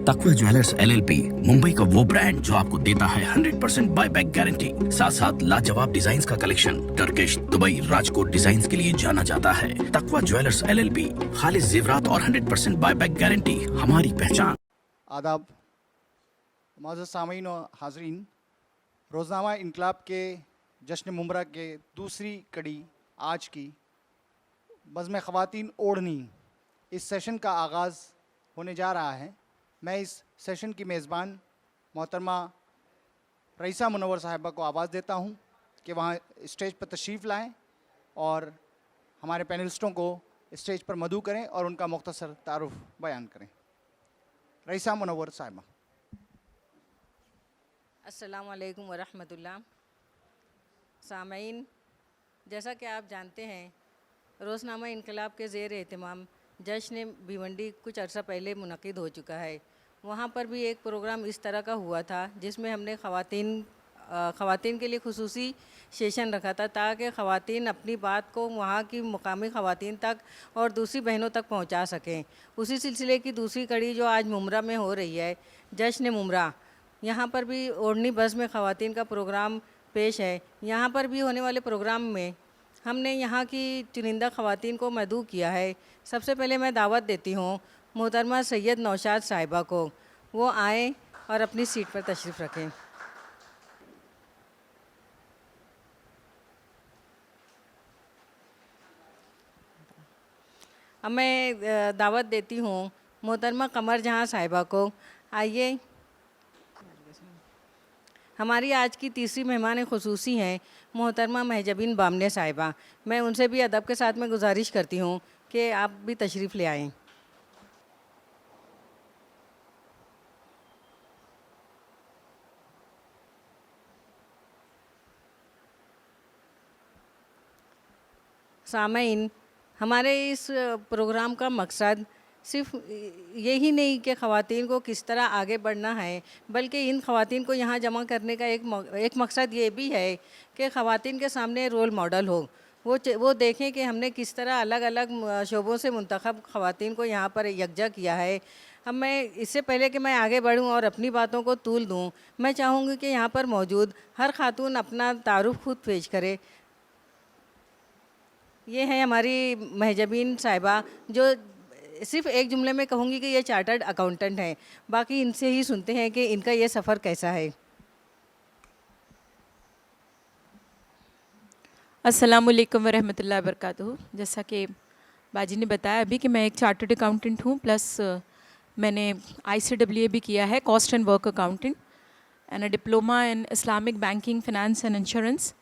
तकवा jewellers LLP Mumbai का वो ब्रांड जो आपको देता है 100% बायबैक गारंटी, साथ साथ लाजवाब डिजाइन का collection. Turkish, Dubai, Rajkot design के लिए जाना जाता है। तकवा ज्वेलर्स एलएलपी, खालिस जेवरात और 100% बायबैक गारंटी हमारी पहचान। आदाब, माज़ सामीन और हाजरीन, रोज़नामा इनकलाब के जश्न मुमरा के दूसरी कड़ी आज की बज़्म ख़वातीन ओढ़नी इस सेशन का आगाज़ होने जा रहा है। मैं इस सेशन की मेज़बान मोहतरमा रईसा मुनव्वर साहिबा को आवाज़ देता हूँ कि वहाँ स्टेज पर तशरीफ़ लाएँ और हमारे पैनलिस्टों को स्टेज पर मदऊ करें और उनका मुख्तसर तारुफ बयान करें। रईसा मुनव्वर साहिबा। अस्सलामु अलैकुम वरहमतुल्लाह। सामीन, जैसा कि आप जानते हैं, रोज़नामा इनकलाब के ज़ेर एहतमाम जश्न भिवंडी कुछ अर्सा पहले मुनक़िद हो चुका है। वहाँ पर भी एक प्रोग्राम इस तरह का हुआ था जिसमें हमने ख़वातीन के लिए खुसूसी सेशन रखा था ताकि ख़वातीन अपनी बात को वहाँ की मुकामी ख़वातीन तक और दूसरी बहनों तक पहुँचा सकें। उसी सिलसिले की दूसरी कड़ी जो आज मुमरा में हो रही है, जश्न मुमरा, यहाँ पर भी ओढ़नी बस में ख़वातीन का प्रोग्राम पेश है। यहाँ पर भी होने वाले प्रोग्राम में हमने यहाँ की चुनिंदा ख़वातीन को मदऊ किया है। सबसे पहले मैं दावत देती हूँ मोहतरमा सैयद नौशाद साहिबा को, वो आएँ और अपनी सीट पर तशरीफ़ रखें। अब मैं दावत देती हूँ मोहतरमा कमर जहाँ साहिबा को। आइए, हमारी आज की तीसरी मेहमान खुसूसी हैं मोहतरमा महजबीन बामने साहिबा। मैं उनसे भी अदब के साथ में गुजारिश करती हूँ कि आप भी तशरीफ़ ले आएँ। सामीन, हमारे इस प्रोग्राम का मकसद सिर्फ यही नहीं कि ख़वातीन को किस तरह आगे बढ़ना है, बल्कि इन ख़वातीन को यहाँ जमा करने का एक मकसद ये भी है कि ख़वातीन के सामने रोल मॉडल हो। वो देखें कि हमने किस तरह अलग अलग शोबों से मुंतखब ख़वातीन को यहाँ पर यकजा किया है। अब मैं इससे पहले कि मैं आगे बढ़ूँ और अपनी बातों को तूल दूँ, मैं चाहूँगी कि यहाँ पर मौजूद हर खातून अपना तारुफ खुद पेश करे। ये है हमारी महजबीन साहिबा, जो सिर्फ एक जुमले में कहूँगी कि ये चार्टर्ड अकाउंटेंट हैं। बाकी इनसे ही सुनते हैं कि इनका ये सफ़र कैसा है। अस्सलामुअलैकुम वरहमतुल्लाहि वबरकातुहू। जैसा कि बाजी ने बताया अभी कि मैं एक चार्टर्ड अकाउंटेंट हूँ, प्लस मैंने ICAA भी किया है, cost and work accountant, and a diploma in Islamic banking, finance and insurance.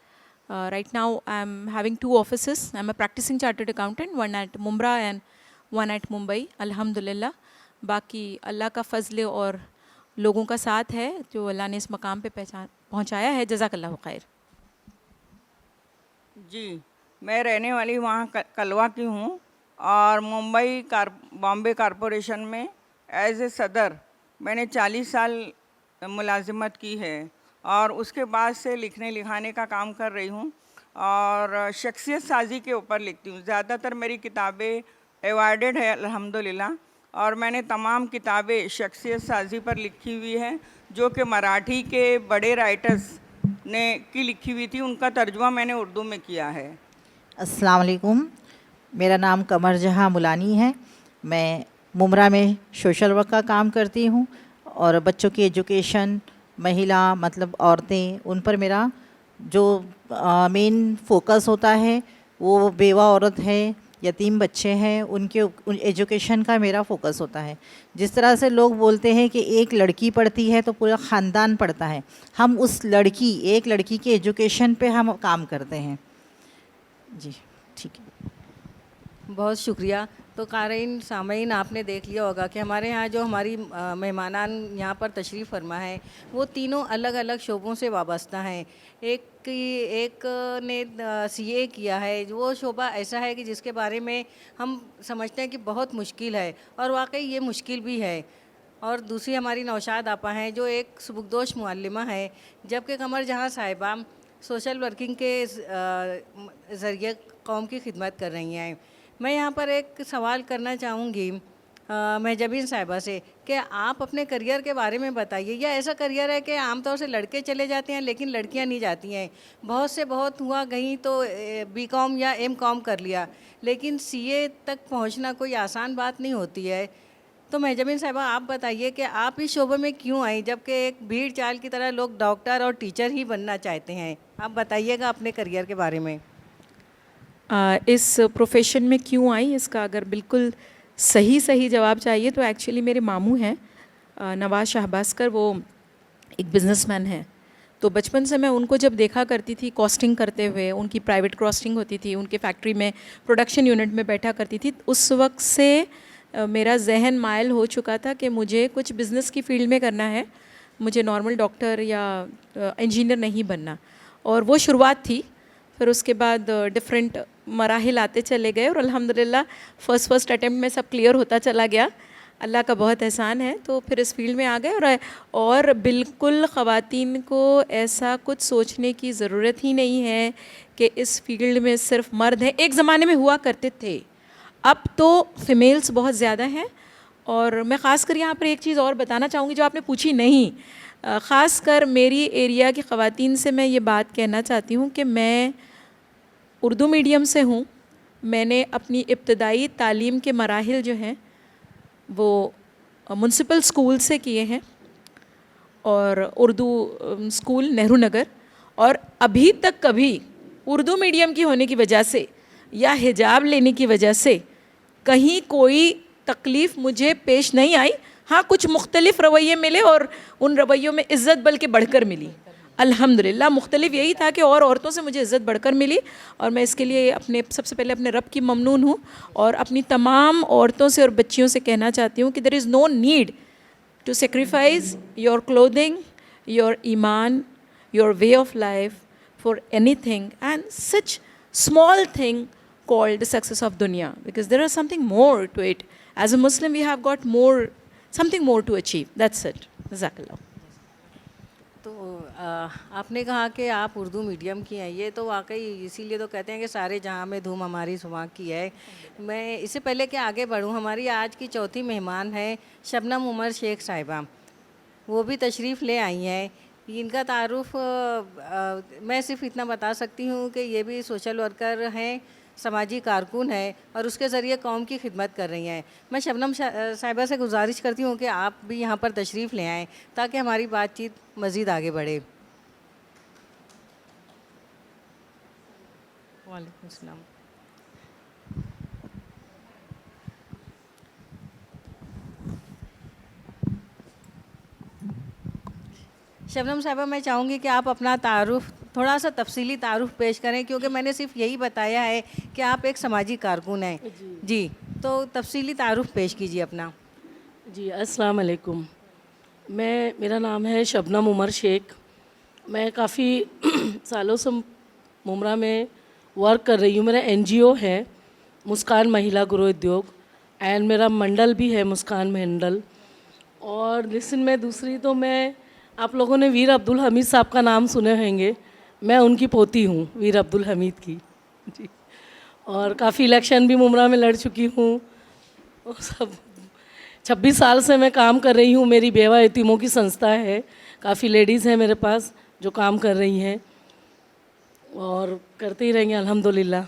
Right now I'm having 2 offices. I'm a practicing chartered accountant, one at Mumra and one at Mumbai. अल्हम्दुलिल्लाह, बाकी अल्लाह का फ़ज़ल और लोगों का साथ है जो अल्लाह ने इस मकाम पे पहुँचाया है। जज़ाकल्लाहु खैर। जी, मैं रहने वाली वहाँ कलवा की हूँ और बॉम्बे कॉरपोरेशन में एज ए सदर मैंने 40 साल मुलाजिमत की है और उसके बाद से लिखने लिखाने का काम कर रही हूँ और शख्सियत साजी के ऊपर लिखती हूँ। ज़्यादातर मेरी किताबें अवार्डेड है अल्हम्दुलिल्लाह, और मैंने तमाम किताबें शख्सियत साजी पर लिखी हुई हैं जो कि मराठी के बड़े राइटर्स ने की लिखी हुई थी, उनका तर्जुमा मैंने उर्दू में किया है। अस्सलाम वालेकुम, मेरा नाम कमर जहाँ मुलानी है। मैं मुमरा में सोशल वर्क का काम करती हूँ और बच्चों की एजुकेशन, महिला मतलब औरतें, उन पर मेरा जो मेन फोकस होता है वो बेवा औरत है, यतीम बच्चे हैं, उनके एजुकेशन का मेरा फोकस होता है। जिस तरह से लोग बोलते हैं कि एक लड़की पढ़ती है तो पूरा ख़ानदान पढ़ता है, हम उस एक लड़की के एजुकेशन पे हम काम करते हैं। जी ठीक है, बहुत शुक्रिया। तो क़ारीन सामीन, आपने देख लिया होगा कि हमारे यहाँ जो हमारी मेहमानान यहाँ पर तशरीफ़ फरमा है वो तीनों अलग अलग शोबों से वाबस्ता हैं। एक ने CA किया है, वो शोबा ऐसा है कि जिसके बारे में हम समझते हैं कि बहुत मुश्किल है और वाकई ये मुश्किल भी है। और दूसरी हमारी नौशाद आपा हैं जो एक सुबुकदोश मुअल्लिमा है, जबकि कमर जहाँ साहिबा सोशल वर्किंग के ज़रिए कौम की खिदमत कर रही हैं। मैं यहाँ पर एक सवाल करना चाहूँगी महजबीन साहिबा से कि आप अपने करियर के बारे में बताइए, या ऐसा करियर है कि आमतौर से लड़के चले जाते हैं लेकिन लड़कियां नहीं जाती हैं। बहुत हुआ गई तो बीकॉम या एमकॉम कर लिया, लेकिन सीए तक पहुंचना कोई आसान बात नहीं होती है। तो महजबीन साहिबा आप बताइए कि आप इस शोबे में क्यों आई, जबकि एक भीड़ चाल की तरह लोग डॉक्टर और टीचर ही बनना चाहते हैं। आप बताइएगा अपने करियर के बारे में। इस प्रोफेशन में क्यों आई, इसका अगर बिल्कुल सही जवाब चाहिए तो एक्चुअली मेरे मामू हैं नवाज शाहबाजकर, वो एक बिजनेसमैन हैं। तो बचपन से मैं उनको जब देखा करती थी कॉस्टिंग करते हुए, उनकी प्राइवेट कॉस्टिंग होती थी, उनके फैक्ट्री में प्रोडक्शन यूनिट में बैठा करती थी, उस वक्त से मेरा जहन मायल हो चुका था कि मुझे कुछ बिज़नेस की फील्ड में करना है, मुझे नॉर्मल डॉक्टर या इंजीनियर नहीं बनना। और वो शुरुआत थी। फिर उसके बाद डिफरेंट मराहिल आते चले गए और अल्हम्दुलिल्लाह फर्स्ट अटेम्प्ट में सब क्लियर होता चला गया। अल्लाह का बहुत एहसान है। तो फिर इस फील्ड में आ गए और बिल्कुल ख़वातीन को ऐसा कुछ सोचने की ज़रूरत ही नहीं है कि इस फील्ड में सिर्फ मर्द हैं। एक ज़माने में हुआ करते थे, अब तो फीमेल्स बहुत ज़्यादा हैं। और मैं ख़ास कर यहाँ पर एक चीज़ और बताना चाहूँगी जो आपने पूछी नहीं, ख़ास कर मेरी एरिया की ख़वातीन से मैं ये बात कहना चाहती हूँ कि मैं उर्दू मीडियम से हूँ। मैंने अपनी इब्तदाई तालीम के मराहिल जो हैं वो म्युनिसिपल स्कूल से किए हैं और उर्दू स्कूल नेहरू नगर। और अभी तक कभी उर्दू मीडियम की होने की वजह से या हिजाब लेने की वजह से कहीं कोई तकलीफ़ मुझे पेश नहीं आई। हाँ, कुछ मुख्तलिफ़ रवैये मिले और उन रवैयों में इज़्ज़त बल्कि बढ़कर मिली। अल्हम्दुलिल्लाह मुख्तलिफ यही था कि और औरतों से मुझे इज़्ज़त बढ़कर मिली और मैं इसके लिए सबसे पहले अपने रब की ममनून हूँ और अपनी तमाम औरतों से और बच्चियों से कहना चाहती हूँ कि there is no need to sacrifice your clothing, your ईमान, your way of life for anything and such small thing called the success of dunya, because there is something more to it. As a Muslim we have got something more to achieve. That's it. Jazakallah. तो आपने कहा कि आप Urdu medium की हैं, ये तो वाकई इसीलिए तो कहते हैं कि सारे जहां में धूम हमारी सुबह की है। मैं इससे पहले कि आगे बढ़ूं, हमारी आज की चौथी मेहमान है शबनम उमर शेख साहिबा। वो भी तशरीफ़ ले आई हैं। इनका तारुफ़ मैं सिर्फ इतना बता सकती हूँ कि ये भी सोशल वर्कर हैं, समाजी कारकुन है और उसके ज़रिए कौम की खिदमत कर रही हैं। मैं शबनम साहिबा से गुजारिश करती हूँ कि आप भी यहाँ पर तशरीफ़ ले आएँ ताकि हमारी बातचीत मज़ीद आगे बढ़े। वालेकुम अस्सलाम। शबनम साहिबा, मैं चाहूँगी कि आप अपना तारुफ़ थोड़ा सा तफसीली तारुफ पेश करें, क्योंकि मैंने सिर्फ यही बताया है कि आप एक समाजी कारकुन हैं। जी, तो तफसीली तारुफ पेश कीजिए अपना। जी, अस्सलाम वालेकुम। मेरा नाम है शबनम उमर शेख। मैं काफ़ी सालों से मुमरा में वर्क कर रही हूँ। मेरा NGO है मुस्कान महिला गृह उद्योग एंड मेरा मंडल भी है मुस्कान मंडल। और लिसन में दूसरी तो मैं, आप लोगों ने वीर अब्दुल हमीद साहब का नाम सुने होंगे, मैं उनकी पोती हूँ वीर अब्दुल हमीद की जी। और काफ़ी इलेक्शन भी मुमरा में लड़ चुकी हूँ। सब 26 साल से मैं काम कर रही हूँ। मेरी बेवा यतीमों की संस्था है, काफ़ी लेडीज़ हैं मेरे पास जो काम कर रही हैं और करते ही रहेंगे अल्हम्दुलिल्लाह।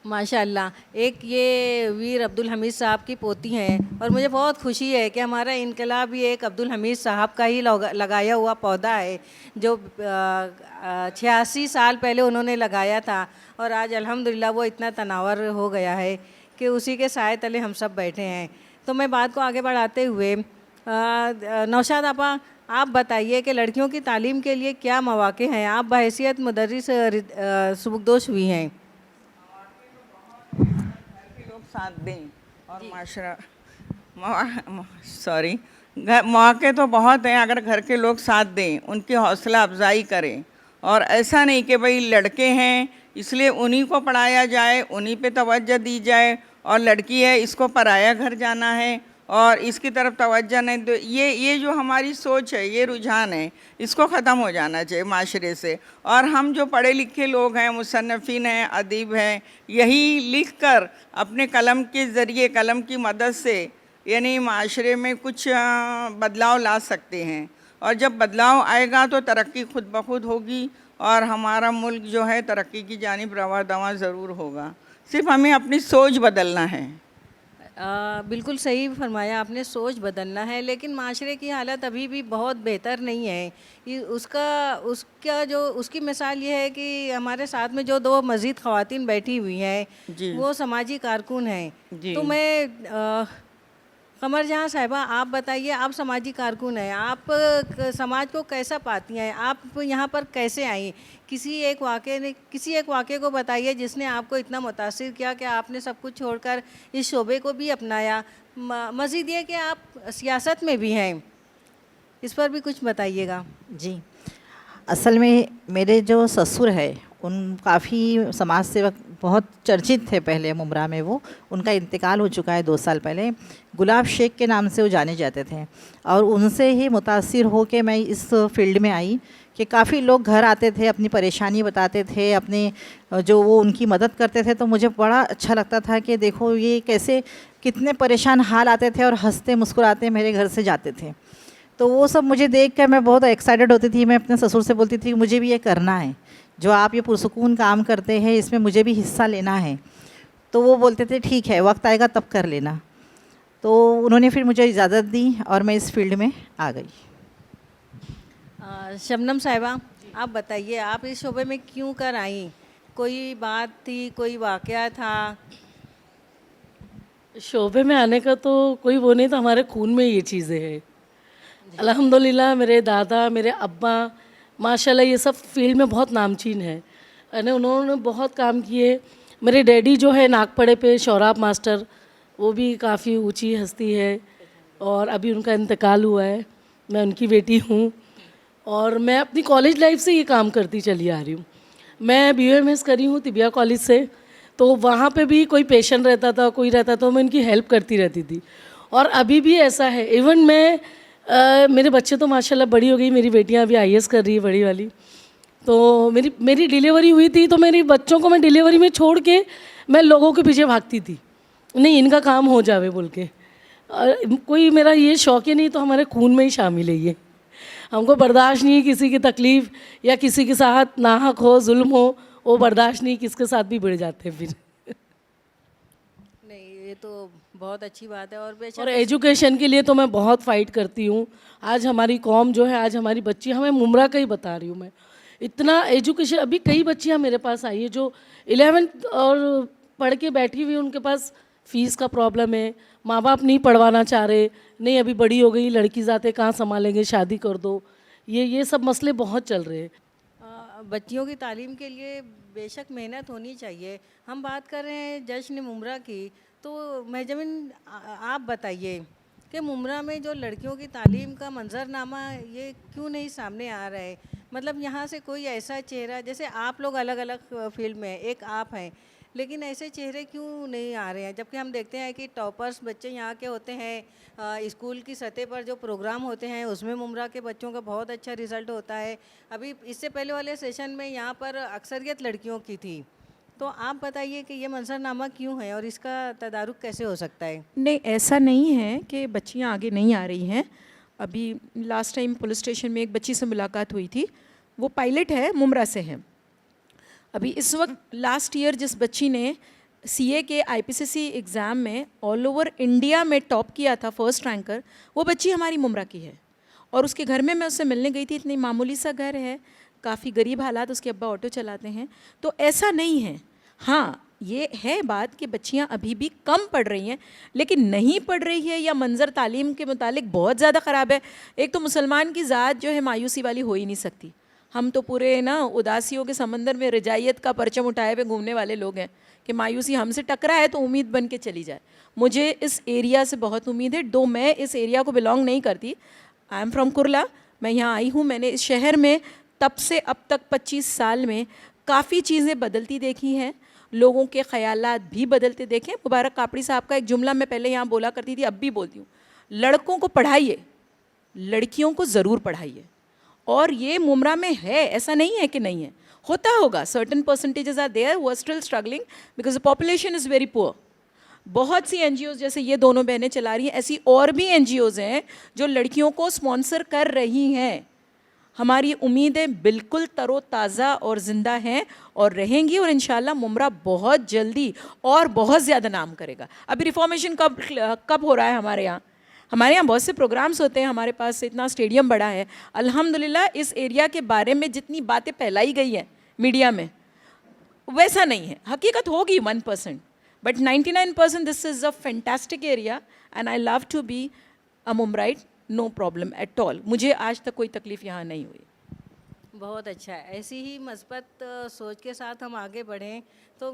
माशाअल्लाह। एक ये वीर अब्दुल हमीद साहब की पोती हैं और मुझे बहुत खुशी है कि हमारा इनकलाब भी एक अब्दुल हमीद साहब का ही लगाया हुआ पौधा है जो 86 साल पहले उन्होंने लगाया था और आज अल्हम्दुलिल्लाह वो इतना तनावर हो गया है कि उसी के साए तले हम सब बैठे हैं। तो मैं बात को आगे बढ़ाते हुए नौशाद आपा, आप बताइए कि लड़कियों की तालीम के लिए क्या मौक़े हैं। आप बहैसियत मुदर्रिस सुबकदोश हुई हैं। साथ दें और माशरा मौके तो बहुत हैं। अगर घर के लोग साथ दें, उनकी हौसला अफजाई करें और ऐसा नहीं कि भाई लड़के हैं इसलिए उन्हीं को पढ़ाया जाए, उन्हीं पे तवज्जो दी जाए और लड़की है इसको पराया घर जाना है और इसकी तरफ तवज्जो नहीं दो। ये जो हमारी सोच है, ये रुझान है, इसको ख़त्म हो जाना चाहिए माशरे से। और हम जो पढ़े लिखे लोग हैं, मुसन्नफ़ीन हैं, अदीब हैं, यही लिख कर अपने कलम के ज़रिए, कलम की मदद से यानी माशरे में कुछ बदलाव ला सकते हैं। और जब बदलाव आएगा तो तरक्की खुद ब खुद होगी और हमारा मुल्क जो है तरक्की की जानिब रवा दवा ज़रूर होगा। सिर्फ हमें अपनी सोच बदलना है। बिल्कुल सही फरमाया आपने, सोच बदलना है, लेकिन माशरे की हालत अभी भी बहुत बेहतर नहीं है। उसकी मिसाल ये है कि हमारे साथ में जो 2 मज़ीद ख़वातीन बैठी हुई हैं वो समाजी कारकुन हैं। तो मैं कमर जहाँ साहिबा, आप बताइए, आप समाजी कारकुन हैं, आप समाज को कैसा पाती हैं, आप यहाँ पर कैसे आई? किसी एक वाक़े को बताइए जिसने आपको इतना मुतासिर किया कि आपने सब कुछ छोड़कर इस शोबे को भी अपनाया। मज़ीद ये कि आप सियासत में भी हैं, इस पर भी कुछ बताइएगा। जी, असल में मेरे जो ससुर है उन काफ़ी समाज सेवक, बहुत चर्चित थे पहले मुमरा में। वो उनका इंतकाल हो चुका है 2 साल पहले। गुलाब शेख के नाम से वो जाने जाते थे और उनसे ही मुतासिर हो के मैं इस फील्ड में आई कि काफ़ी लोग घर आते थे, अपनी परेशानी बताते थे, अपने जो वो उनकी मदद करते थे। तो मुझे बड़ा अच्छा लगता था कि देखो ये कैसे कितने परेशान हाल आते थे और हंसते मुस्कुराते मेरे घर से जाते थे। तो वो सब मुझे देख कर मैं बहुत एक्साइटेड होती थी। मैं अपने ससुर से बोलती थी कि मुझे भी ये करना है, जो आप ये पुरसुकून काम करते हैं इसमें मुझे भी हिस्सा लेना है। तो वो बोलते थे ठीक है, वक्त आएगा तब कर लेना। तो उन्होंने फिर मुझे इजाज़त दी और मैं इस फील्ड में आ गई। शबनम साहिबा, आप बताइए, आप इस शोबे में क्यों कर आई? कोई बात थी, कोई वाक़या था? शोबे में आने का तो कोई वो नहीं था, हमारे खून में ये चीज़ें हैं। अल्हम्दुलिल्लाह मेरे दादा, मेरे अब्बा माशाल्लाह ये सब फील्ड में बहुत नामचीन है, यानी उन्होंने बहुत काम किए। मेरे डैडी जो है नागपड़े पे शौराब मास्टर, वो भी काफ़ी ऊंची हस्ती है और अभी उनका इंतकाल हुआ है। मैं उनकी बेटी हूँ और मैं अपनी कॉलेज लाइफ से ये काम करती चली आ रही हूँ। मैं BUMS करी हूँ तिबिया कॉलेज से, तो वहाँ पे भी कोई पेशेंट रहता था, कोई रहता था, तो मैं उनकी हेल्प करती रहती थी। और अभी भी ऐसा है। इवन मैं मेरे बच्चे तो माशाल्लाह बड़ी हो गई, मेरी बेटियाँ अभी IAS कर रही है बड़ी वाली। तो मेरी डिलीवरी हुई थी तो मेरे बच्चों को मैं डिलीवरी में छोड़ के मैं लोगों के पीछे भागती थी, नहीं इनका काम हो जावे बोल के। कोई मेरा ये शौक ही नहीं, तो हमारे खून में ही शामिल है ये। हमको बर्दाश्त नहीं है किसी की तकलीफ़ या किसी के साथ नाहक हो, जुल्म हो, वो बर्दाश्त नहीं, किसके साथ भी बढ़ जाते हैं फिर। नहीं, ये तो बहुत अच्छी बात है। और एजुकेशन के लिए तो मैं बहुत फ़ाइट करती हूँ। आज हमारी कौम जो है, आज हमारी बच्ची, हमें मुमरा का ही बता रही हूँ मैं, इतना एजुकेशन। अभी कई बच्चियाँ मेरे पास आई है जो 11th और पढ़ के बैठी हुई, उनके पास फ़ीस का प्रॉब्लम है, माँ बाप नहीं पढ़वाना चाह रहे, नहीं अभी बड़ी हो गई, लड़की ज़ाते कहाँ संभालेंगे, शादी कर दो। ये सब मसले बहुत चल रहे हैं। बच्चियों की तालीम के लिए बेशक मेहनत होनी चाहिए। हम बात कर रहे हैं जश्न मुमरा की, तो मेजमिन आप बताइए कि मुमरा में जो लड़कियों की तालीम का मंजरनामा ये क्यों नहीं सामने आ रहा है? मतलब यहाँ से कोई ऐसा चेहरा, जैसे आप लोग अलग अलग फील्ड में, एक आप हैं, लेकिन ऐसे चेहरे क्यों नहीं आ रहे हैं? जबकि हम देखते हैं कि टॉपर्स बच्चे यहाँ के होते हैं, स्कूल की सतह पर जो प्रोग्राम होते हैं उसमें मुमरा के बच्चों का बहुत अच्छा रिज़ल्ट होता है। अभी इससे पहले वाले सेशन में यहाँ पर अक्सरियत लड़कियों की थी। तो आप बताइए कि ये मंजरनामा क्यों है और इसका तदारुक कैसे हो सकता है? नहीं, ऐसा नहीं है कि बच्चियां आगे नहीं आ रही हैं। अभी लास्ट टाइम पुलिस स्टेशन में एक बच्ची से मुलाकात हुई थी, वो पायलट है, मुमरा से है। अभी इस वक्त लास्ट ईयर जिस बच्ची ने CA के IPCC एग्ज़ाम में ऑल ओवर इंडिया में टॉप किया था, फर्स्ट रैंकर, वो बच्ची हमारी मुमरा की है। और उसके घर में मैं उससे मिलने गई थी, इतनी मामूली सा घर है, काफ़ी गरीब हालात, उसके अब्बा ऑटो चलाते हैं। तो ऐसा नहीं है। हाँ, ये है बात कि बच्चियां अभी भी कम पढ़ रही हैं, लेकिन नहीं पढ़ रही है या मंजर तालीम के मुतालिक बहुत ज़्यादा ख़राब है। एक तो मुसलमान की ज़ात जो है मायूसी वाली हो ही नहीं सकती। हम तो पूरे ना उदासियों के समंदर में रजायत का परचम उठाए हुए घूमने वाले लोग हैं कि मायूसी हमसे टकरा है तो उम्मीद बन के चली जाए। मुझे इस एरिया से बहुत उम्मीद है, दो मैं इस एरिया को बिलोंग नहीं करती। आई एम फ्रॉम कुरला, मैं यहाँ आई हूँ। मैंने इस शहर में तब से अब तक 25 साल में काफ़ी चीज़ें बदलती देखी हैं, लोगों के ख़यालात भी बदलते देखे। मुबारक कापड़ी साहब का एक जुमला मैं पहले यहाँ बोला करती थी, अब भी बोलती हूँ, लड़कों को पढ़ाइए, लड़कियों को ज़रूर पढ़ाइए। और ये मुमरा में है, ऐसा नहीं है कि नहीं है, होता होगा। Certain percentages are there who are still struggling because the population is very poor. बहुत सी एनजीओज़ जैसे ये दोनों बहनें चला रही हैं, ऐसी और भी एनजीओज़ हैं जो लड़कियों को स्पॉन्सर कर रही हैं। हमारी उम्मीदें बिल्कुल तरोताज़ा और ज़िंदा हैं और रहेंगी, और इंशाल्लाह मुमरा बहुत जल्दी और बहुत ज़्यादा नाम करेगा। अभी रिफॉर्मेशन कब हो रहा है हमारे यहाँ? हमारे यहाँ बहुत से प्रोग्राम्स होते हैं, हमारे पास इतना स्टेडियम बड़ा है। अल्हम्दुलिल्लाह इस एरिया के बारे में जितनी बातें फैलाई गई हैं मीडिया में, वैसा नहीं है। हकीकत होगी 1%, but 99% this is a fantastic area and I love to be a मुमराइट, नो प्रॉब्लम एट ऑल। मुझे आज तक कोई तकलीफ़ यहाँ नहीं हुई। बहुत अच्छा है। ऐसी ही मस्बत सोच के साथ हम आगे बढ़ें तो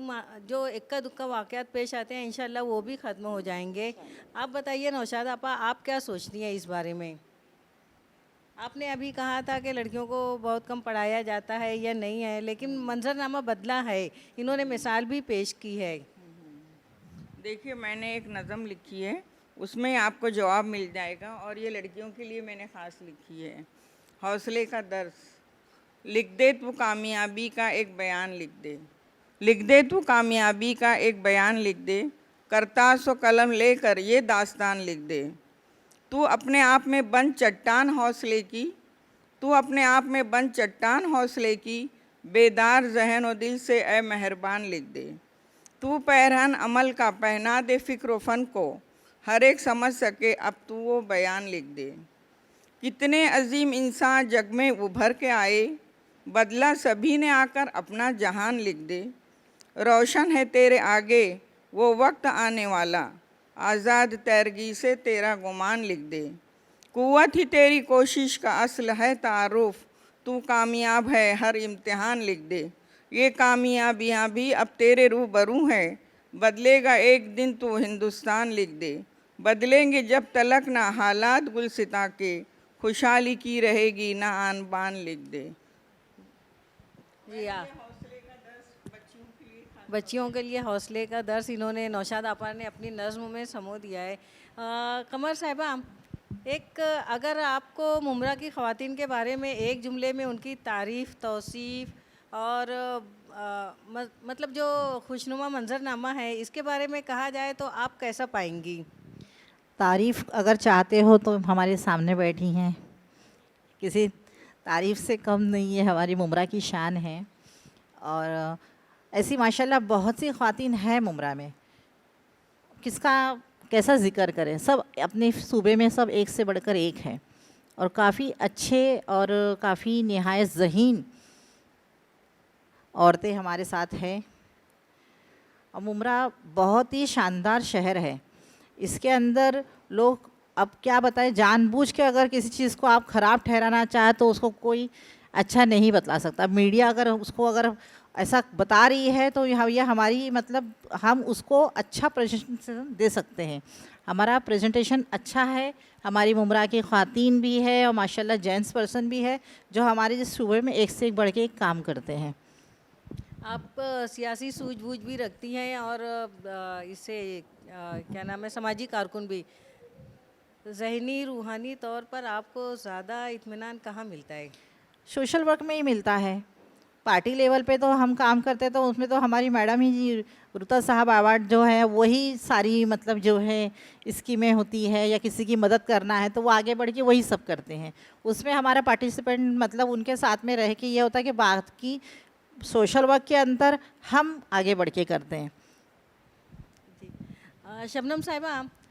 जो इक्का दुक्का वाक़यात पेश आते हैं इंशाल्लाह वो भी ख़त्म हो जाएंगे। आप बताइए नौशाद आपा, आप क्या सोचती हैं इस बारे में? आपने अभी कहा था कि लड़कियों को बहुत कम पढ़ाया जाता है या नहीं है, लेकिन मंजरनामा बदला है, इन्होंने मिसाल भी पेश की है। देखिए, मैंने एक नज़म लिखी है, उसमें आपको जवाब मिल जाएगा, और ये लड़कियों के लिए मैंने ख़ास लिखी है। हौसले का दर्स, लिख दे तू कामयाबी का एक बयान लिख दे, लिख दे तू कामयाबी का एक बयान लिख दे, करता सो कलम लेकर ये दास्तान लिख दे। तू अपने आप में बन चट्टान हौसले की, तू अपने आप में बन चट्टान हौसले की, बेदार जहन और दिल से ए मेहरबान लिख दे। तू पैरहन अमल का पहना दे फ़िक्र फ़न को, हर एक समझ सके अब तू वो बयान लिख दे। कितने अजीम इंसान जग में उभर के आए, बदला सभी ने आकर अपना जहान लिख दे। रोशन है तेरे आगे वो वक्त आने वाला, आज़ाद तैरगी से तेरा गुमान लिख दे। कुव्वत ही तेरी कोशिश का असल है तारुफ, तू कामयाब है हर इम्तिहान लिख दे। ये कामयाबियाँ भी अब तेरे रूबरू हैं, बदलेगा एक दिन तू हिंदुस्तान लिख दे। बदलेंगे जब तलक ना हालात गुलसिता के, खुशहाली की रहेगी ना आन बान लिख दे। जी हाँ, बच्चियों के लिए हौसले का दर्स इन्होंने नौशाद आपा ने अपनी नज़्म में समो दिया है। कमर साहिबा, एक अगर आपको मुमरा की ख़वातीन के बारे में एक जुमले में उनकी तारीफ़, तौसीफ़ और मतलब जो खुशनुमा मंजरनामा है इसके बारे में कहा जाए तो आप कैसा पाएंगी? तारीफ़ अगर चाहते हो तो हमारे सामने बैठी हैं, किसी तारीफ़ से कम नहीं है, हमारी मुमरा की शान है। और ऐसी माशाल्लाह बहुत सी ख़वातीन हैं मुमरा में, किसका कैसा ज़िक्र करें। सब अपने सूबे में सब एक से बढ़कर एक हैं और काफ़ी अच्छे और काफ़ी निहायत ज़हीन औरतें हमारे साथ हैं। और मुमरा बहुत ही शानदार शहर है, इसके अंदर लोग अब क्या बताएं, जानबूझ के अगर किसी चीज़ को आप ख़राब ठहराना चाहे तो उसको कोई अच्छा नहीं बतला सकता। मीडिया अगर उसको अगर ऐसा बता रही है तो यह हमारी मतलब हम उसको अच्छा प्रेजेंटेशन दे सकते हैं। हमारा प्रेजेंटेशन अच्छा है, हमारी मुमरा की ख़वातीन भी है और माशाल्लाह जेंट्स पर्सन भी है जो हमारे जिस सूबे में एक से एक बढ़ के एक काम करते हैं। आप सियासी सूझबूझ भी रखती हैं और इससे क्या नाम है, समाजी कारकुन भी। ज़हनी रूहानी तौर पर आपको ज़्यादा इत्मीनान कहाँ मिलता है? सोशल वर्क में ही मिलता है। पार्टी लेवल पे तो हम काम करते तो उसमें तो हमारी मैडम ही जी रुता साहब अवार्ड जो है वही सारी मतलब जो है स्कीमें होती है या किसी की मदद करना है तो वो आगे बढ़ के वही सब करते हैं। उसमें हमारा पार्टिसिपेंट मतलब उनके साथ में रह के ये होता है कि बाकी सोशल वर्क के अंदर हम आगे बढ़ के करते हैं। शबनम साहिबा,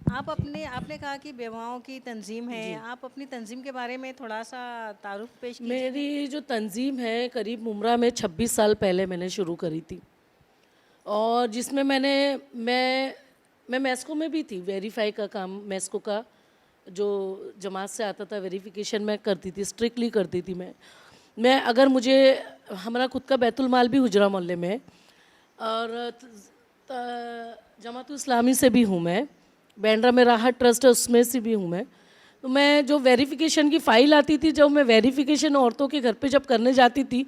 आपने कहा कि बेवाओं की तंजीम है, आप अपनी तंजीम के बारे में थोड़ा सा तारुफ पेश कीजिए। मेरी जो तंजीम है करीब मुमरा में 26 साल पहले मैंने शुरू करी थी और जिसमें मैं मैस्को में भी थी। वेरीफाई का काम मैस्को का जो जमात से आता था वेरिफिकेशन मैं करती थी, स्ट्रिक्टली करती थी। मैं अगर मुझे हमारा खुद का बैतुल माल भी हुजरा मोहल्ले में और जमात इस्लामी से भी हूँ मैं, बैंड्रा में राहत ट्रस्ट है उसमें से भी हूँ मैं। तो मैं जो वेरिफिकेशन की फ़ाइल आती थी, जब मैं वेरिफिकेशन औरतों के घर पे जब करने जाती थी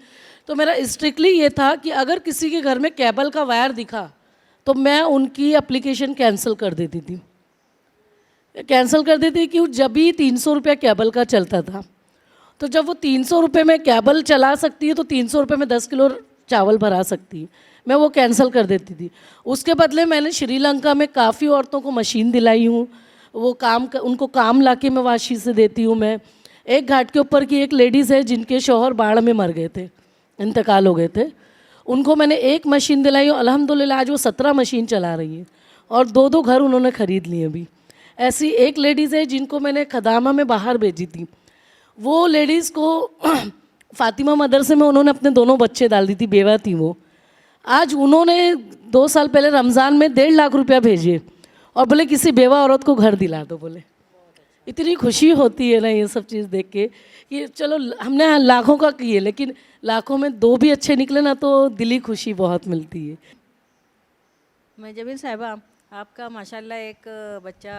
तो मेरा स्ट्रिक्टली ये था कि अगर किसी के घर में केबल का वायर दिखा तो मैं उनकी एप्लीकेशन कैंसिल कर देती थी। कैंसिल कर देती कि जब भी 300 रुपया केबल का चलता था, तो जब वो 300 रुपये में केबल चला सकती है तो 300 रुपये में 10 किलो चावल भरा सकती है, मैं वो कैंसिल कर देती थी। उसके बदले मैंने श्रीलंका में काफ़ी औरतों को मशीन दिलाई हूँ, वो उनको काम लाके मैं वाशी से देती हूँ। मैं एक घाट के ऊपर की एक लेडीज़ है जिनके शौहर बाढ़ में मर गए थे, इंतकाल हो गए थे, उनको मैंने एक मशीन दिलाई और अल्हम्दुलिल्लाह आज वो 17 मशीन चला रही है और 2-2 घर उन्होंने ख़रीद लिए अभी। ऐसी एक लेडीज़ है जिनको मैंने खदामा में बाहर भेजी थी, वो लेडीज़ को फातिमा मदरसे में उन्होंने अपने दोनों बच्चे डाल दी थी, बेवा थी वो। आज उन्होंने 2 साल पहले रमज़ान में 1.5 लाख रुपया भेजे और बोले किसी बेवा औरत को घर दिला दो। बोले इतनी खुशी होती है ना ये सब चीज़ देख के कि चलो हमने लाखों का किए लेकिन लाखों में 2 भी अच्छे निकले ना तो दिली खुशी बहुत मिलती है। मैं जमीन साहिबा, आपका माशाल्लाह एक बच्चा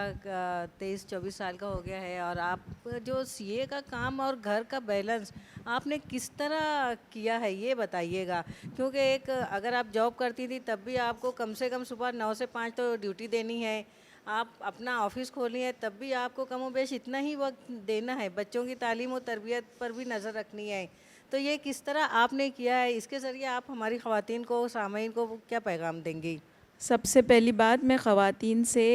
23-24 साल का हो गया है और आप जो सीए का काम और घर का बैलेंस आपने किस तरह किया है ये बताइएगा, क्योंकि एक अगर आप जॉब करती थी तब भी आपको कम से कम सुबह 9 से 5 तो ड्यूटी देनी है, आप अपना ऑफिस खोली है तब भी आपको कम बेश इतना ही वक्त देना है, बच्चों की तालीम और तरबियत पर भी नज़र रखनी है, तो ये किस तरह आपने किया है? इसके ज़रिए आप हमारी ख़वातीन को, सामीन को क्या पैगाम देंगी? सबसे पहली बात मैं ख़वातीन से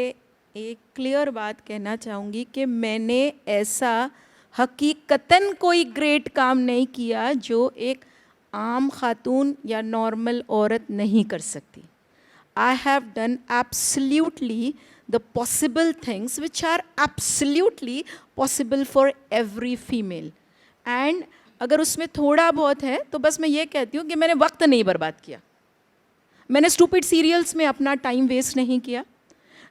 एक क्लियर बात कहना चाहूँगी कि मैंने ऐसा हकीकतन कोई ग्रेट काम नहीं किया जो एक आम खातून या नॉर्मल औरत नहीं कर सकती। I have done absolutely the possible things which are absolutely possible for every female, and अगर उसमें थोड़ा बहुत है तो बस मैं ये कहती हूँ कि मैंने वक्त नहीं बर्बाद किया, मैंने स्टूपिड सीरियल्स में अपना टाइम वेस्ट नहीं किया,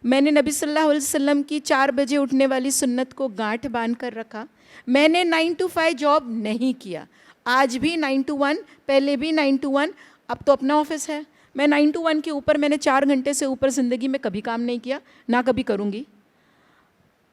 मैंने नबी सल्लल्लाहु अलैहि वसल्लम की 4 बजे उठने वाली सुन्नत को गांठ बांध कर रखा, मैंने 9 to 5 जॉब नहीं किया, आज भी 9 to 1, पहले भी 9 to 1, अब तो अपना ऑफिस है, मैं 9 to 1 के ऊपर मैंने 4 घंटे से ऊपर ज़िंदगी में कभी काम नहीं किया, ना कभी करूँगी।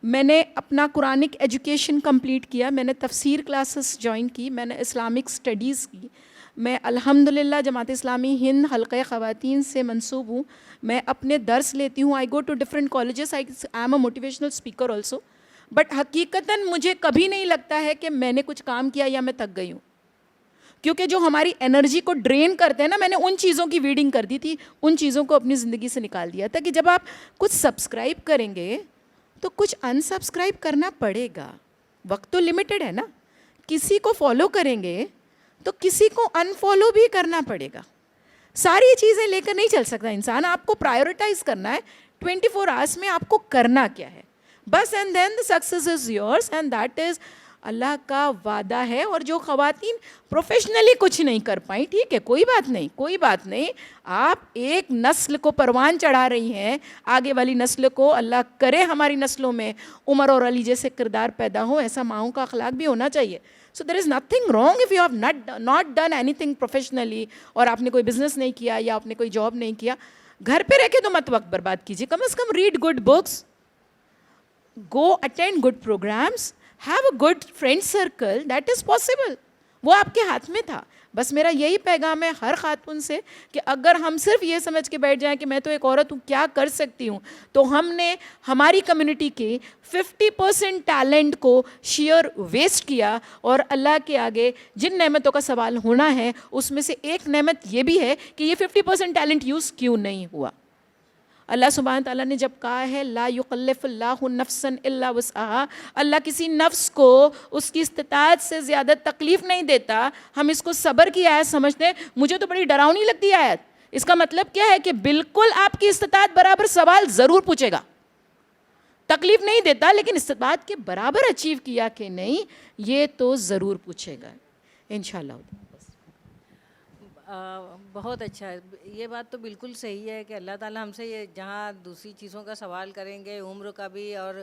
मैंने अपना कुरानिक एजुकेशन कंप्लीट किया, मैंने तफसीर क्लासेस ज्वाइन की, मैंने इस्लामिक स्टडीज़ की, मैं अल्हम्दुलिल्लाह जमात इस्लामी हिंद हल्क़े ख़वातीन से मंसूब हूँ, मैं अपने दर्स लेती हूँ, I go to different colleges, I am a motivational speaker also, but हकीकतन मुझे कभी नहीं लगता है कि मैंने कुछ काम किया या मैं थक गई हूँ, क्योंकि जो हमारी एनर्जी को ड्रेन करते हैं ना, मैंने उन चीज़ों की वीडिंग कर दी थी, उन चीज़ों को अपनी ज़िंदगी से निकाल दिया था कि जब आप कुछ सब्सक्राइब करेंगे तो कुछ अनसब्सक्राइब करना पड़ेगा, वक्त तो लिमिटेड है ना, किसी को फॉलो करेंगे तो किसी को अनफॉलो भी करना पड़ेगा, सारी चीज़ें लेकर नहीं चल सकता इंसान, आपको प्रायोरिटाइज करना है 24 आवर्स में आपको करना क्या है बस, and then the success is yours, and that is Allah का वादा है। और जो ख़वातीन प्रोफेशनली कुछ नहीं कर पाई, ठीक है, कोई बात नहीं, कोई बात नहीं, आप एक नस्ल को परवान चढ़ा रही हैं, आगे वाली नस्ल को अल्लाह करे हमारी नस्लों में उमर और अली जैसे किरदार पैदा हो, ऐसा माओं का अखलाक भी होना चाहिए। So there is nothing wrong if you have not done anything professionally, और आपने कोई बिजनेस नहीं किया या आपने कोई जॉब नहीं किया, घर पे रह के तो मत वक्त बर्बाद कीजिए, कम से कम read good books, go attend good programmes, have a good friend circle, that is possible, वो आपके हाथ में था। बस मेरा यही पैगाम है हर खातून से कि अगर हम सिर्फ ये समझ के बैठ जाएं कि मैं तो एक औरत हूँ, क्या कर सकती हूँ, तो हमने हमारी कम्युनिटी के 50% टैलेंट को शेयर वेस्ट किया, और अल्लाह के आगे जिन नेमतों का सवाल होना है उसमें से एक नेमत ये भी है कि ये 50% टैलेंट यूज़ क्यों नहीं हुआ। अल्लाह सुब्हान ताला ने जब कहा है ला युकल्लिफुल्लाहु नफ्सन इल्ला वुसअहा, अल्लाह किसी नफ्स को उसकी इस्तिताअत से ज़्यादा तकलीफ़ नहीं देता, हम इसको सब्र की आयत समझते हैं। मुझे तो बड़ी डरावनी लगती है आयत, इसका मतलब क्या है कि बिल्कुल आपकी इस्तिताअत बराबर सवाल ज़रूर पूछेगा, तकलीफ़ नहीं देता लेकिन इस्तिताअत के बराबर अचीव किया कि नहीं ये तो ज़रूर पूछेगा इंशाअल्लाह। बहुत अच्छा है, ये बात तो बिल्कुल सही है कि अल्लाह ताला हमसे ये जहाँ दूसरी चीज़ों का सवाल करेंगे, उम्र का भी और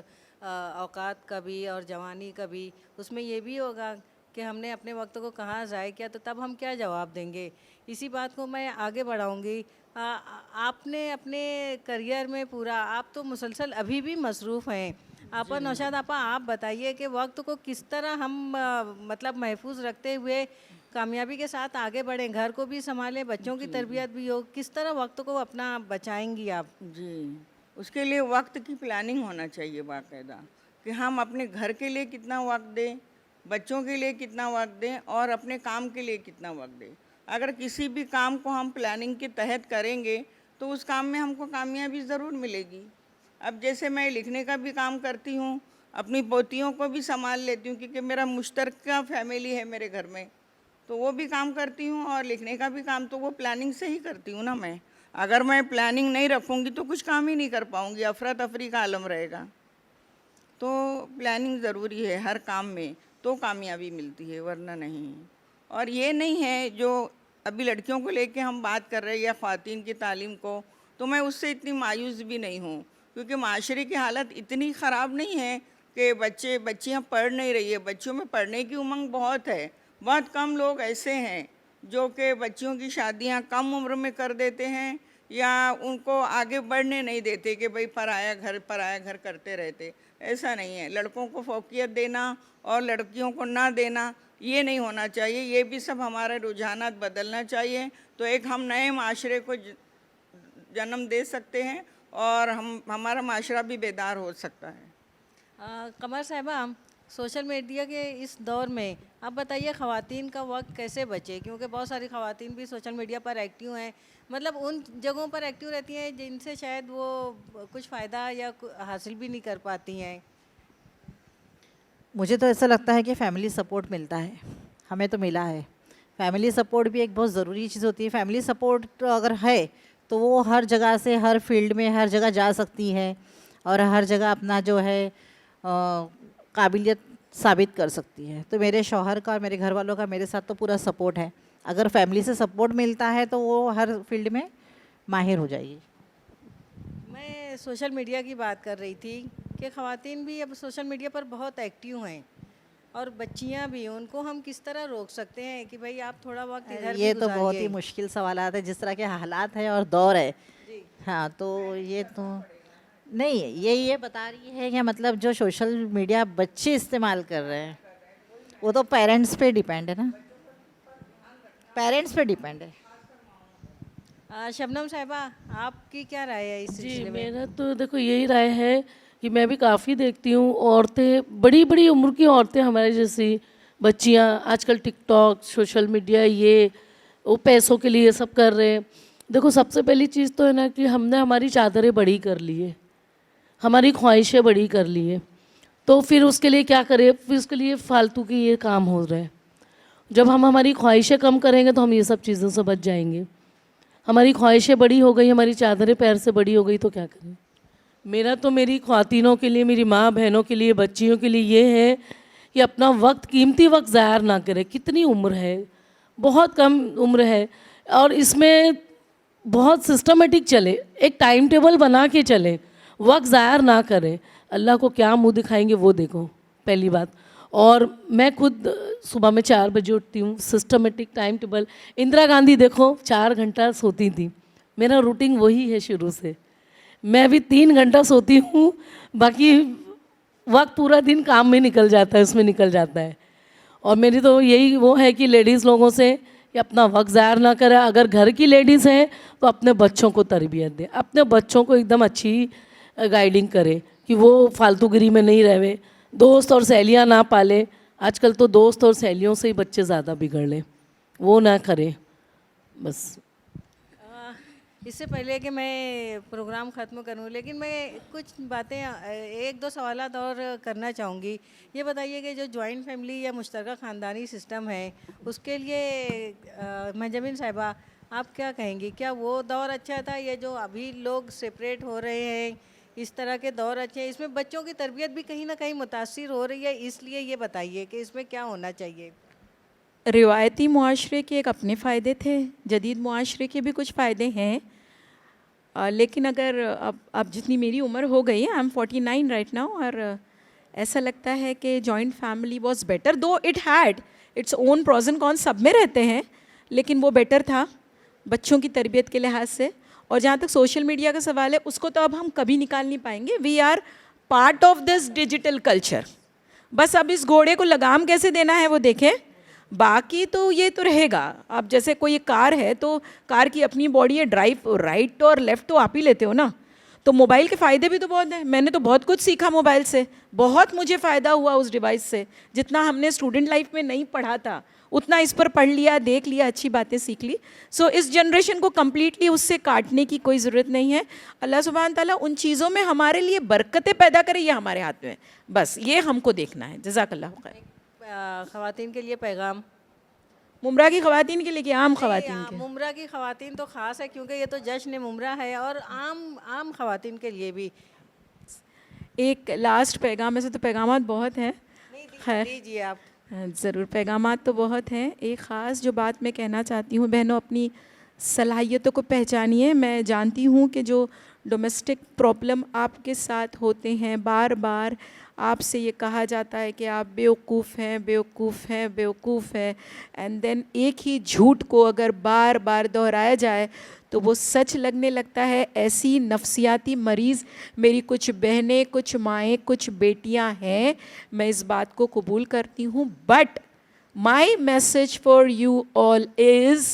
औकात का भी और जवानी का भी, उसमें ये भी होगा कि हमने अपने वक्त को कहाँ ज़ाय किया, तो तब हम क्या जवाब देंगे। इसी बात को मैं आगे बढ़ाऊँगी। आपने अपने करियर में पूरा, आप तो मुसलसल अभी भी मसरूफ़ हैं, आपा नौशाद आपा, आप बताइए कि वक्त को किस तरह हम मतलब महफूज रखते हुए कामयाबी के साथ आगे बढ़ें, घर को भी संभालें, बच्चों की तरबियत भी हो, किस तरह वक्त को अपना बचाएंगी आप? जी, उसके लिए वक्त की प्लानिंग होना चाहिए बाकायदा, कि हम अपने घर के लिए कितना वक्त दें, बच्चों के लिए कितना वक्त दें और अपने काम के लिए कितना वक्त दें। अगर किसी भी काम को हम प्लानिंग के तहत करेंगे तो उस काम में हमको कामयाबी ज़रूर मिलेगी। अब जैसे मैं लिखने का भी काम करती हूँ, अपनी पोतियों को भी संभाल लेती हूँ, क्योंकि मेरा मुश्तरका फैमिली है मेरे घर में, तो वो भी काम करती हूँ और लिखने का भी काम तो वो प्लानिंग से ही करती हूँ ना मैं। अगर मैं प्लानिंग नहीं रखूँगी तो कुछ काम ही नहीं कर पाऊँगी, अफरा तफरी का आलम रहेगा। तो प्लानिंग ज़रूरी है हर काम में, तो कामयाबी मिलती है, वरना नहीं। और ये नहीं है जो अभी लड़कियों को लेके हम बात कर रहे हैं या ख़वातीन की तालीम को, तो मैं उससे इतनी मायूस भी नहीं हूँ, क्योंकि माशरे की हालत इतनी ख़राब नहीं है कि बच्चियाँ पढ़ नहीं रही है। बच्चों में पढ़ने की उमंग बहुत है। बहुत कम लोग ऐसे हैं जो कि बच्चियों की शादियाँ कम उम्र में कर देते हैं या उनको आगे बढ़ने नहीं देते कि भाई पराया घर करते रहते। ऐसा नहीं है। लड़कों को फ़ौक़ियत देना और लड़कियों को ना देना, ये नहीं होना चाहिए। ये भी सब हमारे रुझानात बदलना चाहिए, तो एक हम नए माशरे को जन्म दे सकते हैं और हमारा माशरा भी बेदार हो सकता है। कमर साहिबा, सोशल मीडिया के इस दौर में आप बताइए ख़वातीन का वक्त कैसे बचे, क्योंकि बहुत सारी ख़वातीन भी सोशल मीडिया पर एक्टिव हैं, मतलब उन जगहों पर एक्टिव रहती हैं जिनसे शायद वो कुछ फ़ायदा या हासिल भी नहीं कर पाती हैं। मुझे तो ऐसा लगता है कि फैमिली सपोर्ट मिलता है, हमें तो मिला है। फैमिली सपोर्ट भी एक बहुत ज़रूरी चीज़ होती है। फैमिली सपोर्ट अगर है तो वो हर जगह से, हर फील्ड में, हर जगह जा सकती है और हर जगह अपना जो है काबिलियत साबित कर सकती है। तो मेरे शौहर का और मेरे घर वालों का मेरे साथ तो पूरा सपोर्ट है। अगर फैमिली से सपोर्ट मिलता है तो वो हर फील्ड में माहिर हो जाएगी। मैं सोशल मीडिया की बात कर रही थी कि ख़वातीन भी अब सोशल मीडिया पर बहुत एक्टिव हैं और बच्चियां भी, उनको हम किस तरह रोक सकते हैं कि भाई आप थोड़ा वक्त इधर ये भी तो बहुत ही मुश्किल सवालात है, जिस तरह के हालात हैं और दौर है। हाँ, तो ये तो नहीं, ये बता रही है कि मतलब जो सोशल मीडिया बच्चे इस्तेमाल कर रहे हैं वो तो पेरेंट्स पे डिपेंड है ना, पेरेंट्स पे डिपेंड है। शबनम साहिबा, आपकी क्या राय है इस जी, सिलसिले में? मेरा तो देखो यही राय है कि मैं भी काफ़ी देखती हूँ, औरतें बड़ी बड़ी उम्र की औरतें हमारे जैसी बच्चियाँ आजकल टिकटॉक, सोशल मीडिया, ये वो पैसों के लिए सब कर रहे हैं। देखो सबसे पहली चीज़ तो है ना कि हमने हमारी चादरें बड़ी कर ली है, हमारी ख्वाहिशें बड़ी कर ली है, तो फिर उसके लिए क्या करें, फिर उसके लिए फालतू के ये काम हो रहे हैं। जब हम हमारी ख्वाहिशें कम करेंगे तो हम ये सब चीज़ों से बच जाएंगे। हमारी ख्वाहिशें बड़ी हो गई, हमारी चादरें पैर से बड़ी हो गई तो क्या करें। मेरा तो मेरी ख्वातीनों के लिए, मेरी माँ बहनों के लिए, बच्चियों के लिए ये है कि अपना वक्त, कीमती वक्त ज़ाया ना करें। कितनी उम्र है, बहुत कम उम्र है, और इसमें बहुत सिस्टमेटिक चले, एक टाइम टेबल बना के चलें, वक्त ज़ाया ना करें। अल्लाह को क्या मुँह दिखाएंगे वो देखो, पहली बात। और मैं खुद सुबह में 4 बजे उठती हूँ, systematic time table. Indira Gandhi देखो 4 घंटा सोती थी, मेरा रूटीन वही है शुरू से। मैं भी 3 घंटा सोती हूँ, बाकी वक्त पूरा दिन काम में निकल जाता है, उसमें निकल जाता है। और मेरी तो यही वो है कि लेडीज़ लोगों से कि अपना वक्त ज़ाया ना करें। अगर घर की लेडीज़ हैं तो अपने बच्चों को तरबियत दें, अपने बच्चों को एकदम अच्छी गाइडिंग करें कि वो फालतूगिरी में नहीं रहे, दोस्त और सहेलियाँ ना पाले। आजकल तो दोस्त और सहेलियों से ही बच्चे ज़्यादा बिगड़ लें, वो ना करें बस। इससे पहले कि मैं प्रोग्राम ख़त्म करूं, लेकिन मैं कुछ बातें, 1-2 सवालात और करना चाहूँगी। ये बताइए कि जो जॉइंट फैमिली या मुश्तरका ख़ानदानी सिस्टम है, उसके लिए मंजमिन साहिबा आप क्या कहेंगी? क्या वो दौर अच्छा था, या जो अभी लोग सेपरेट हो रहे हैं इस तरह के दौर अच्छे हैं? इसमें बच्चों की तरबियत भी कहीं ना कहीं मुतासिर हो रही है, इसलिए ये बताइए कि इसमें क्या होना चाहिए। रिवायती मुआशरे के एक अपने फ़ायदे थे, जदीद मुआशरे के भी कुछ फ़ायदे हैं, लेकिन अगर अब जितनी मेरी उम्र हो गई है, आई एम 49 राइट नाउ, और ऐसा लगता है कि जॉइंट फैमिली वाज बेटर, दो it had its own pros and cons, सब में रहते हैं, लेकिन वो बेटर था बच्चों की तरबियत के लिहाज से। और जहाँ तक सोशल मीडिया का सवाल है, उसको तो अब हम कभी निकाल नहीं पाएंगे। We are part of this digital culture. बस अब इस घोड़े को लगाम कैसे देना है वो देखें, बाकी तो ये तो रहेगा। अब जैसे कोई कार है तो कार की अपनी बॉडी है, ड्राइव राइट और लेफ़्ट तो आप ही लेते हो ना, तो मोबाइल के फ़ायदे भी तो बहुत हैं, मैंने तो बहुत कुछ सीखा मोबाइल से, बहुत मुझे फ़ायदा हुआ उस डिवाइस से, जितना हमने स्टूडेंट लाइफ में नहीं पढ़ा था उतना इस पर पढ़ लिया, देख लिया, अच्छी बातें सीख ली। सो इस जनरेशन को कम्प्लीटली उससे काटने की कोई ज़रूरत नहीं है। अल्लाह सुब्हान ताला उन चीज़ों में हमारे लिए बरकतें पैदा करे, ये हमारे हाथ में है, बस ये हमको देखना है। जज़ाकल्लाह खैर। ख़वातीन के लिए पैगाम। मुमरा की ख़वातीन के लिए कि आम ख़वातीन के? मुमरा की ख़वातीन तो ख़ास है क्योंकि ये तो जश्न मुमरा है, और आम ख़वातीन के लिए भी एक लास्ट पैगाम, ऐसे तो पैगामात बहुत हैं, खैर दीजिए आप। ज़रूर, पैगामात तो बहुत हैं। एक ख़ास जो बात मैं कहना चाहती हूँ, बहनों अपनी सलाहियतों को पहचानिए। मैं जानती हूँ कि जो डोमेस्टिक प्रॉब्लम आपके साथ होते हैं, बार बार आपसे ये कहा जाता है कि आप बेवकूफ़ हैं, बेवकूफ़ हैं, बेवकूफ़ हैं, एंड देन एक ही झूठ को अगर बार बार दोहराया जाए तो वो सच लगने लगता है। ऐसी नफ्सियाती मरीज़ मेरी कुछ बहनें, कुछ माएँ, कुछ बेटियां हैं, मैं इस बात को कबूल करती हूँ। But my message for you all is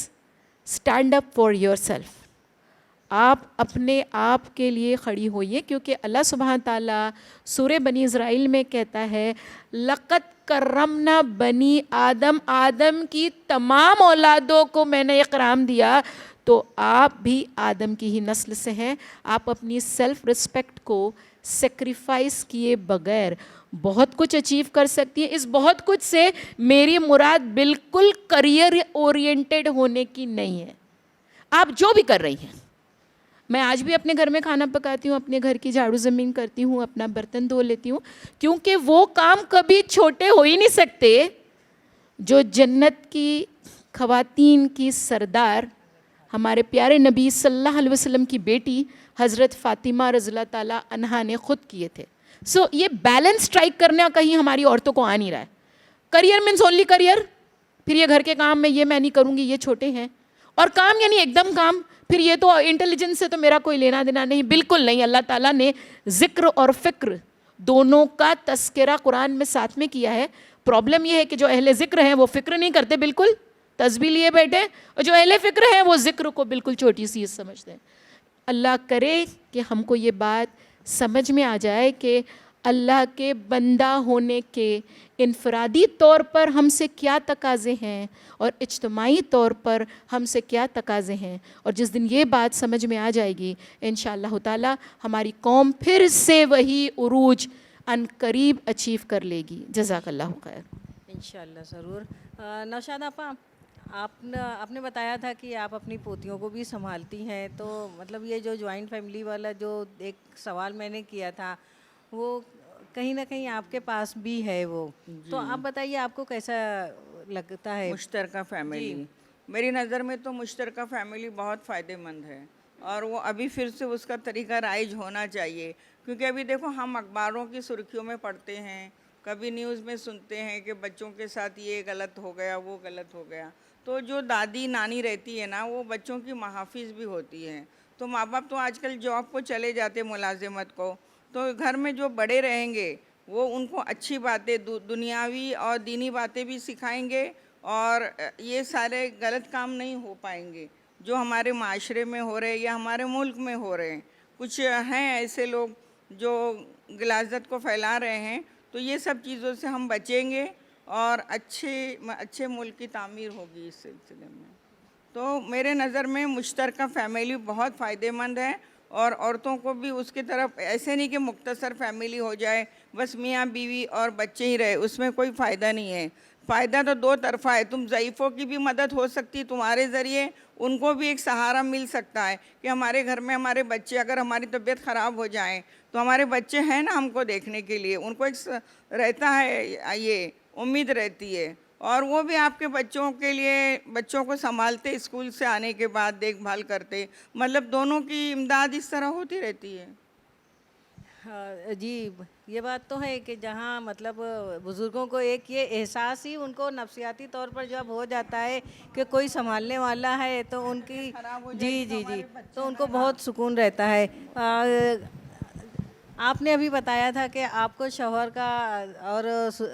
stand up for yourself. आप अपने आप के लिए खड़ी होइए, क्योंकि अल्लाह सुब्हान ताला सूरे बनी इज़राइल में कहता है, लक़द करमना बनी आदम, आदम की तमाम औलादों को मैंने इकराम दिया। तो आप भी आदम की ही नस्ल से हैं। आप अपनी सेल्फ़ रिस्पेक्ट को सेक्रीफाइस किए बगैर बहुत कुछ अचीव कर सकती हैं। इस बहुत कुछ से मेरी मुराद बिल्कुल करियर ओरिएंटेड होने की नहीं है। आप जो भी कर रही हैं, मैं आज भी अपने घर में खाना पकाती हूँ, अपने घर की झाड़ू ज़मीन करती हूँ, अपना बर्तन धो लेती हूँ, क्योंकि वो काम कभी छोटे हो ही नहीं सकते जो जन्नत की ख़वातीन की सरदार हमारे प्यारे नबी सल्लल्लाहु अलैहि वसल्लम की बेटी हज़रत फ़ातिमा रज़ियल्लाहु ताला अन्हा ने ख़ुद किए थे। सो ये बैलेंस स्ट्राइक करना कहीं हमारी औरतों को आ नहीं रहा है। करियर मीन्स ओनली करियर, फिर ये घर के काम में ये मैं नहीं करूँगी, ये छोटे हैं, और काम यानी एकदम काम, फिर ये तो इंटेलिजेंस से तो मेरा कोई लेना देना नहीं, बिल्कुल नहीं। अल्लाह ताला ने ज़िक्र और फ़िक्र दोनों का तस्करा कुरान में साथ में किया है। प्रॉब्लम ये है कि जो अहले ज़िक्र हैं वो फ़िक्र नहीं करते, बिल्कुल तस्बीह लिए बैठे, और जो अहले फ़िक्र हैं वो ज़िक्र को बिल्कुल छोटी सी समझते हैं। अल्लाह करे कि हमको ये बात समझ में आ जाए कि अल्लाह के बंदा होने के इनफरादी तौर पर हमसे क्या तकाज़े हैं और इज्तमाही तौर पर हमसे क्या तकाज़े हैं। और जिस दिन ये बात समझ में आ जाएगी, इंशाअल्लाह ताला हमारी कौम फिर से वही उरूज अनकरीब अचीव कर लेगी। जज़ाकल्लाहु खैर। इंशाअल्लाह ज़रूर। नौशाद आपा, आपने बताया था कि आप अपनी पोतियों को भी संभालती हैं, तो मतलब ये जो जॉइंट फैमिली वाला जो एक सवाल मैंने किया था वो कहीं ना कहीं आपके पास भी है वो, तो आप बताइए आपको कैसा लगता है? मुश्तरका फैमिली, मेरी नज़र में तो मुश्तरका फैमिली बहुत फ़ायदेमंद है, और वो अभी फिर से उसका तरीका राइज होना चाहिए। क्योंकि अभी देखो, हम अखबारों की सुर्खियों में पढ़ते हैं, कभी न्यूज़ में सुनते हैं कि बच्चों के साथ ये गलत हो गया, वो गलत हो गया। तो जो दादी नानी रहती है ना, वो बच्चों की महाफिज भी होती हैं। तो माँ बाप तो आजकल जॉब को चले जाते, मुलाजिमत को, तो घर में जो बड़े रहेंगे वो उनको अच्छी बातें, दुनियावी और दीनी बातें भी सिखाएंगे, और ये सारे गलत काम नहीं हो पाएंगे जो हमारे माशरे में हो रहे हैं या हमारे मुल्क में हो रहे हैं। कुछ हैं ऐसे लोग जो गिलाज़त को फैला रहे हैं, तो ये सब चीज़ों से हम बचेंगे और अच्छे मुल्क की तामीर होगी इस सिलसिले में। तो मेरे नज़र में मुश्तरका फ़ैमिली बहुत फ़ायदेमंद है, और औरतों को भी उसकी तरफ, ऐसे नहीं कि मुख्तसर फैमिली हो जाए, बस मियाँ बीवी और बच्चे ही रहे, उसमें कोई फ़ायदा नहीं है। फ़ायदा तो दो तरफ़ा है, तुम ज़ईफ़ों की भी मदद हो सकती, तुम्हारे ज़रिए उनको भी एक सहारा मिल सकता है कि हमारे घर में हमारे बच्चे, अगर हमारी तबीयत ख़राब हो जाए तो हमारे बच्चे हैं ना हमको देखने के लिए, उनको एक रहता है, ये उम्मीद रहती है, और वो भी आपके बच्चों के लिए, बच्चों को संभालते, स्कूल से आने के बाद देखभाल करते, मतलब दोनों की इमदाद इस तरह होती रहती है। हाँ जी, ये बात तो है कि जहाँ मतलब बुज़ुर्गों को एक ये एहसास ही उनको नफ्सियाती तौर पर जब हो जाता है कि कोई संभालने वाला है, तो उनकी जी, तो उनको बहुत सुकून रहता है। आपने अभी बताया था कि आपको शौहर का और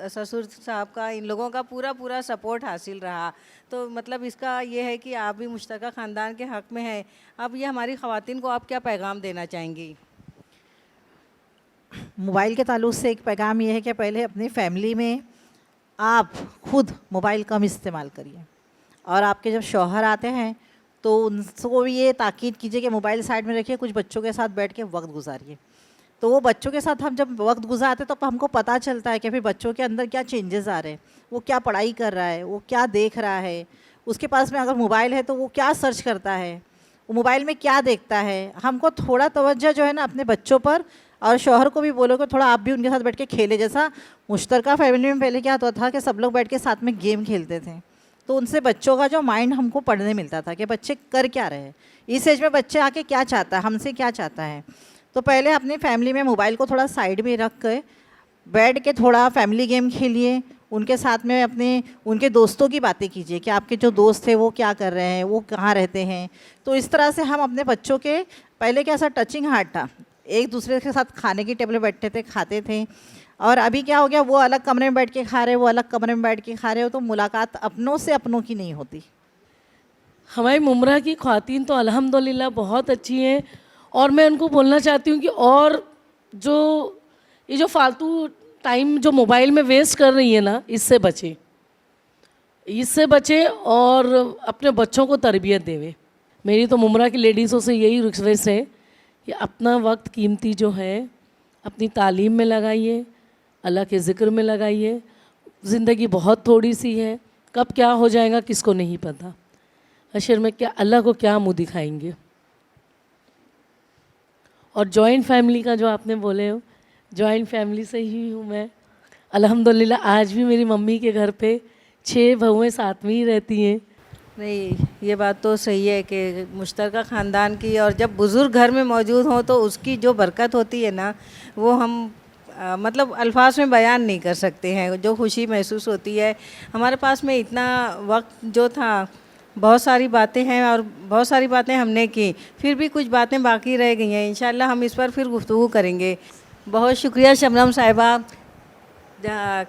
ससुर साहब का, इन लोगों का पूरा सपोर्ट हासिल रहा, तो मतलब इसका ये है कि आप भी मुश्तरका ख़ानदान के हक़ में हैं। अब ये हमारी ख़वातीन को आप क्या पैगाम देना चाहेंगी? मोबाइल के ताल्लुक से एक पैगाम ये है कि पहले अपनी फैमिली में आप खुद मोबाइल कम इस्तेमाल करिए, और आपके जब शौहर आते हैं तो उनको भी ये ताकीद कीजिए कि मोबाइल साइड में रखिए, कुछ बच्चों के साथ बैठ के वक्त गुजारिए। तो वो बच्चों के साथ हम जब वक्त गुजारते हैं तो हमको पता चलता है कि फिर बच्चों के अंदर क्या चेंजेस आ रहे हैं, वो क्या पढ़ाई कर रहा है, वो क्या देख रहा है, उसके पास में अगर मोबाइल है तो वो क्या सर्च करता है, वो मोबाइल में क्या देखता है। हमको थोड़ा तवज्जो जो है ना अपने बच्चों पर, और शौहर को भी बोलो कि थोड़ा आप भी उनके साथ बैठ के खेले। जैसा मुश्तरका फैमिली में पहले क्या होता था कि सब लोग बैठ के साथ में गेम खेलते थे, तो उनसे बच्चों का जो माइंड हमको पढ़ने मिलता था कि बच्चे कर क्या रहे हैं, इस एज में बच्चे आके क्या चाहता है, हमसे क्या चाहता है। तो पहले अपनी फैमिली में मोबाइल को थोड़ा साइड में रख के बैठ के थोड़ा फैमिली गेम खेलिए, उनके साथ में अपने उनके दोस्तों की बातें कीजिए कि आपके जो दोस्त थे वो क्या कर रहे हैं, वो कहाँ रहते हैं। तो इस तरह से हम अपने बच्चों के, पहले क्या ऐसा टचिंग हार्ट था, एक दूसरे के साथ खाने की टेबल पर बैठते थे, खाते थे, और अभी क्या हो गया, वो अलग कमरे में बैठ के खा रहे, वो अलग कमरे में बैठ के खा रहे हो, तो मुलाकात अपनों से अपनों की नहीं होती। हमारी मुमरा की ख़वातीन तो अल्हम्दुलिल्लाह बहुत अच्छी हैं, और मैं उनको बोलना चाहती हूँ कि और जो ये जो फालतू टाइम जो मोबाइल में वेस्ट कर रही है ना, इससे बचें और अपने बच्चों को तरबियत देवें। मेरी तो मुमरा की लेडीज़ों से यही रिक्वेस्ट है कि अपना वक्त कीमती जो है अपनी तालीम में लगाइए, अल्लाह के ज़िक्र में लगाइए। ज़िंदगी बहुत थोड़ी सी है, कब क्या हो जाएगा किसको नहीं पता, हशर में क्या अल्लाह को क्या मुँह दिखाएंगे। और जॉइंट फैमिली का जो आपने बोले हो, जॉइंट फैमिली से ही हूँ मैं अल्हम्दुलिल्लाह। आज भी मेरी मम्मी के घर पे 6 बहुएँ साथ में ही रहती हैं। नहीं, ये बात तो सही है कि मुश्तरका ख़ानदान की, और जब बुज़ुर्ग घर में मौजूद हों तो उसकी जो बरकत होती है ना, वो हम मतलब अल्फाज में बयान नहीं कर सकते हैं। जो खुशी महसूस होती है, हमारे पास में इतना वक्त जो था, बहुत सारी बातें हैं और बहुत सारी बातें हमने की, फिर भी कुछ बातें बाकी रह गई हैं। इंशाल्लाह हम इस पर फिर गुफ्तगू करेंगे। बहुत शुक्रिया शबनम साहिबा,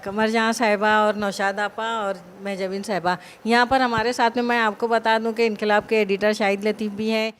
कमर जहाँ साहिबा और नौशाद आपा और महजबीन साहिबा। यहाँ पर हमारे साथ में मैं आपको बता दूँ कि इनकलाब के एडिटर शाहिद लतीफ़ भी हैं।